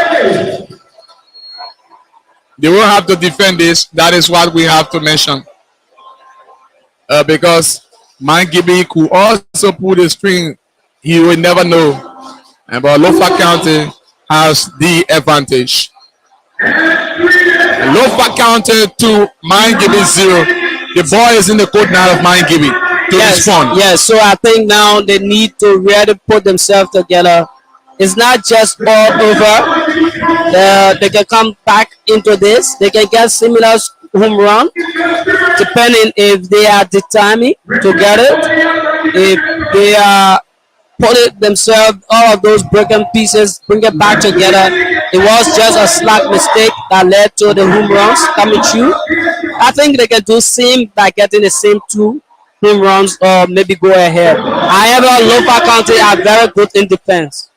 They will have to defend this. That is what we have to mention. Because Margibi could also pull the string. He will never know. But Lofa County has the advantage. Lofa County 2, Margibi 0. The ball is in the court now of Margibi to respond. Yes, so I think now they need to really put themselves together. It's not just all over. They can come back into this. They can get similar home run, depending if they are determined to get it. If they are putting themselves, all of those broken pieces, bring it back together. It was just a slight mistake that led to the home runs coming through. I think they can do same by getting the same 2 home runs or maybe go ahead. However, Lofa County are very good in defense.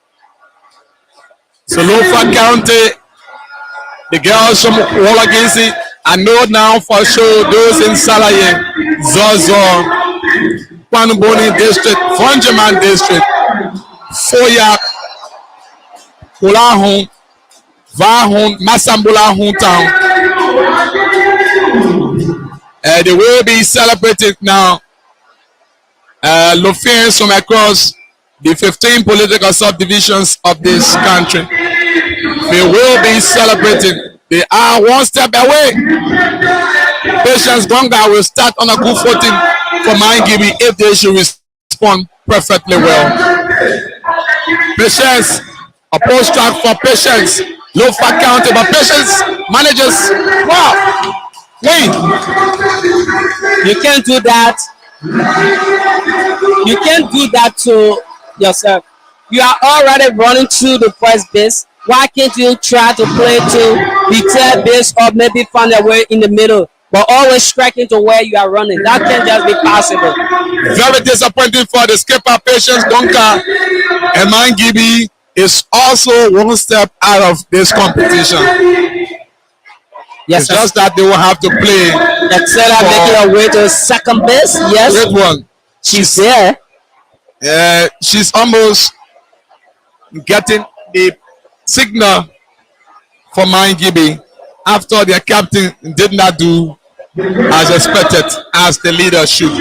So Lofa County, the girls from Wallagisi, I know now for sure those in Salaye, Zozo, Panuboni District, Fonjaman District, Foya, Kulahun, Vahun, Masambula Town. They will be celebrated now. Lofians from across the 15 political subdivisions of this country. They will be celebrating. They are one step away. Patience Gonga will start on a good footing for Margibi if they should respond perfectly well. Patience, a post track for Patience Lofa County, but Patience managers. Wow. Wait. You can't do that. You can't do that to yourself. You are already running through the first base. Why can't you try to play to the third base or maybe find a way in the middle, but always striking to where you are running? That can't just be possible. Very disappointing for the skipper, Patience Donka. And Margibi is also one step out of this competition. Yes, it's just that they will have to play. Instead of making her way to second base, yes. Great one. She's there. She's almost getting the signal for Margibi after their captain did not do as expected, as the leader should.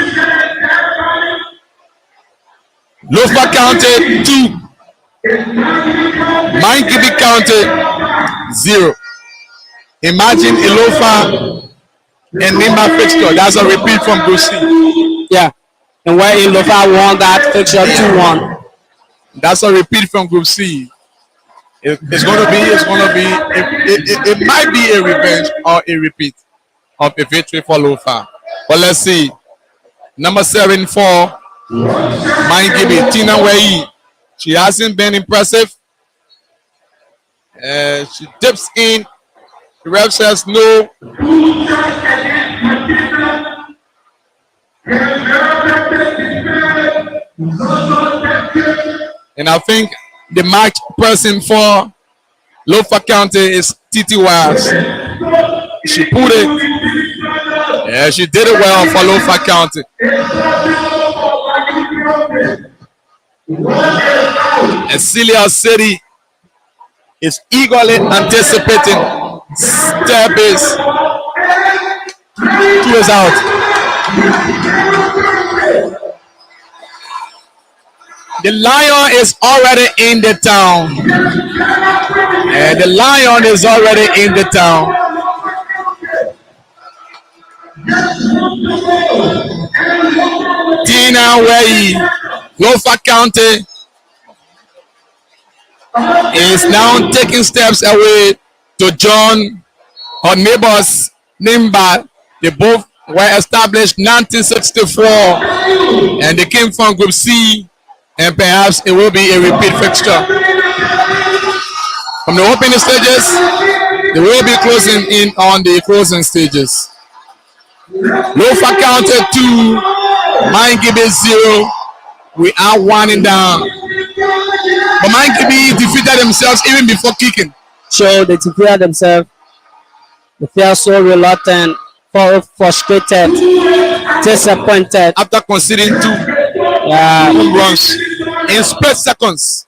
Lofa County 2, Margibi County 0. Imagine a Lofa and Nimba fixture. That's a repeat from Group C. Yeah, and where Lofa won that fixture 2-1. That's a repeat from Group C. It might be a revenge or a repeat of a victory for Lofa. But let's see. Number 7 for Margibi, Tina Wei. She hasn't been impressive. She dips in. The ref says no. And I think the match person for Lofa County is Titi Wise. She put it. Yeah, she did it well for Lofa County. And Celia City is eagerly anticipating step base. 2 is out. The Lion is already in the town. And the Lion is already in the town. Tina Wei, Lofa County is now taking steps away to join her neighbors Nimba. They both were established 1964 and they came from Group C, and perhaps it will be a repeat fixture. From the opening stages, they will be closing in on the closing stages. Lofa County 2, Margibi 0. We are winding down. But Margibi defeated themselves even before kicking. So they defeated themselves. They felt so reluctant, frustrated, disappointed. After conceding 2 home runs in split seconds.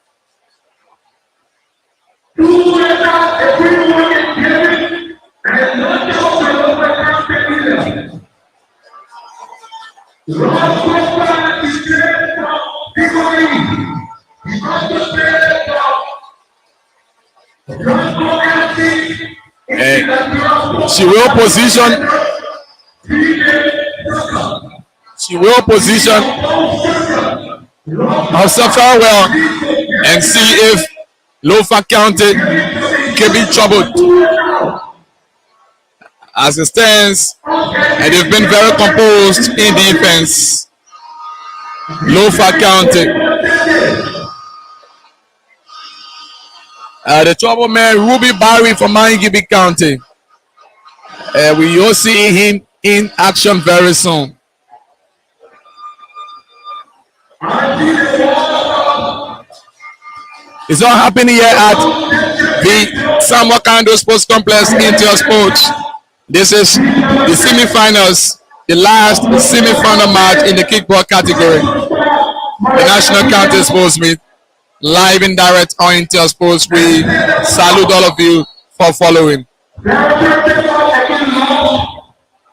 She will position. She will position herself very well and see if Lofa County can be troubled. As it stands, and they've been very composed in defense. Lofa County. The trouble man, Ruby Barry from Margibi County. We will see him in action very soon. It's all happening here at the Sam Wakando Sports Complex, InterSports. This is the semi-finals, the last semi-final match in the kickball category. The National County Sports Meet, live and direct on InterSports. We salute all of you for following.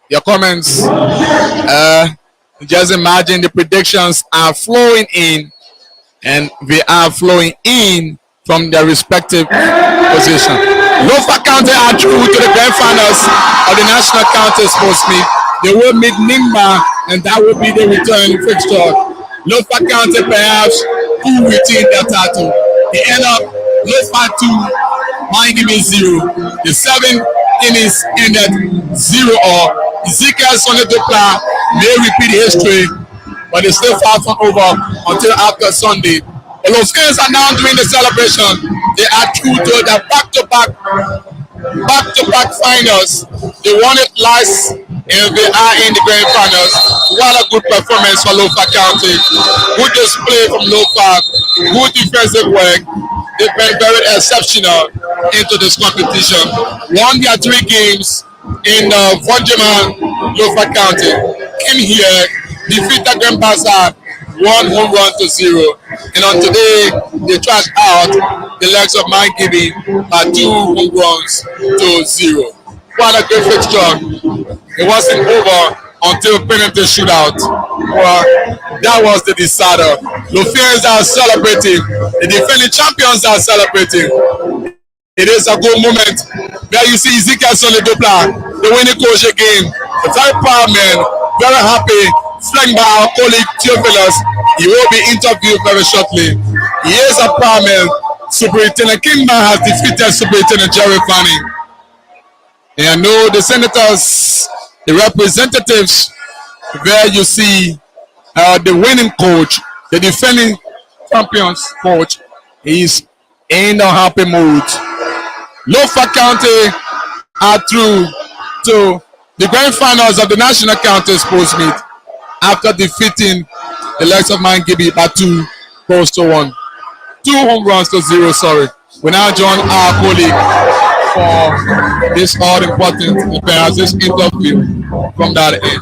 Your comments, just imagine the predictions are flowing in, and they are flowing in from their respective position. Lofa County are through to the grand finals of the National County Sports Meet. They will meet Nimba, and that will be the return fixture. Lofa County perhaps who retain their title. The end of Lofa 2, Margibi 0. The 7 innings ended 0-all. Ezekiel Sunday Dupla may repeat history, but it's still far from over until after Sunday. The Los Angeles are now doing the celebration. They are true to the back-to-back finals. They won it last and they are in the grand finals. What a good performance for Lofa County. Good display from Lofa. Good defensive work. They've been very exceptional into this competition. Won their 3 games in Vonjaman, Lofa County. Came here, defeated Grand Bazaar 1 home run to 0. And on today, they trash out the legs of Margibi by 2 home runs to 0. What a great fixture. It wasn't over until penalty shootout. Well, that was the decider. Lofians are celebrating. The defending champions are celebrating. It is a good moment. There you see Ezekiel Solidopla, the winning coach again. A very proud man, very happy, flanked by our colleague Theophilus. He will be interviewed very shortly. He is a proud man. Superintendent Kingman has defeated Superintendent Jerry Fanning. And I know the senators, the representatives, there you see the winning coach, the defending champions coach, is in a happy mood. Lofa County are through to the grand finals of the National County Sports Meet after defeating the likes of Margibi by 2-1. 2 home runs to 0, sorry. We now join our colleague for this all important appearance, this interview from that end.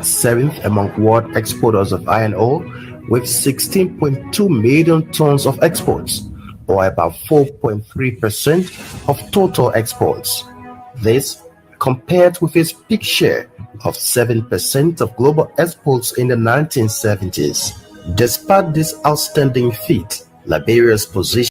7th among world exporters of iron ore with 16.2 million tons of exports, or about 4.3% of total exports. This compared with its peak share of 7% of global exports in the 1970s. Despite this outstanding feat, Liberia's position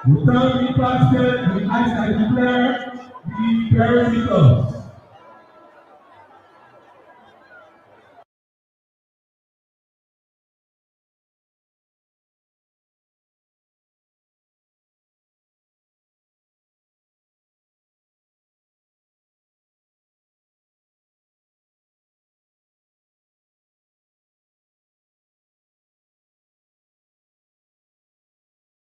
We thank the basket, the ice and the player, the perimeters.